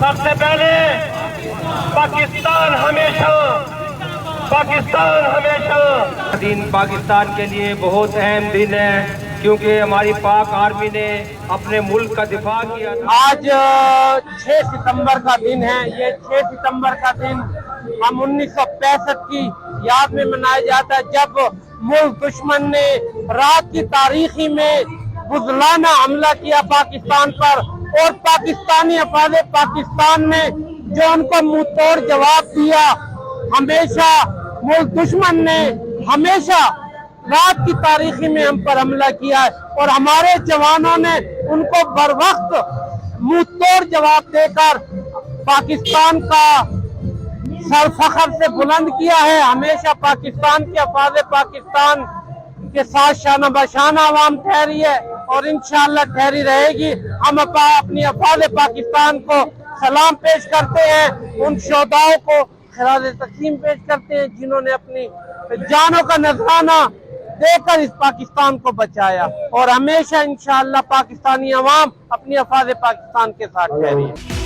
سب سے پہلے پاکستان ہمیشہ دن پاکستان کے لیے بہت اہم دن ہے، کیونکہ ہماری پاک آرمی نے اپنے ملک کا دفاع کیا تھا۔ آج 6 ستمبر کا دن ہے۔ یہ 6 ستمبر کا دن ہم 1965 کی یاد میں منایا جاتا ہے، جب ملک دشمن نے رات کی تاریخی میں بزدلانہ حملہ کیا پاکستان پر، اور پاکستانی افواج پاکستان نے جو ان کو منہ توڑ جواب دیا۔ ہمیشہ ملک دشمن نے ہمیشہ رات کی تاریخی میں ہم پر حملہ کیا ہے، اور ہمارے جوانوں نے ان کو بر وقت منہ توڑ جواب دے کر پاکستان کا سر فخر سے بلند کیا ہے۔ ہمیشہ پاکستان کے افواج پاکستان کے ساتھ شانہ بشانہ عوام ٹھہری ہے، اور انشاءاللہ ٹھہری رہے گی۔ ہم اپنی افواج پاکستان کو سلام پیش کرتے ہیں، ان شہداؤں کو خراج تقسیم پیش کرتے ہیں جنہوں نے اپنی جانوں کا نذرانہ دے کر اس پاکستان کو بچایا، اور ہمیشہ انشاءاللہ پاکستانی عوام اپنی افواج پاکستان کے ساتھ ٹھہری ہے۔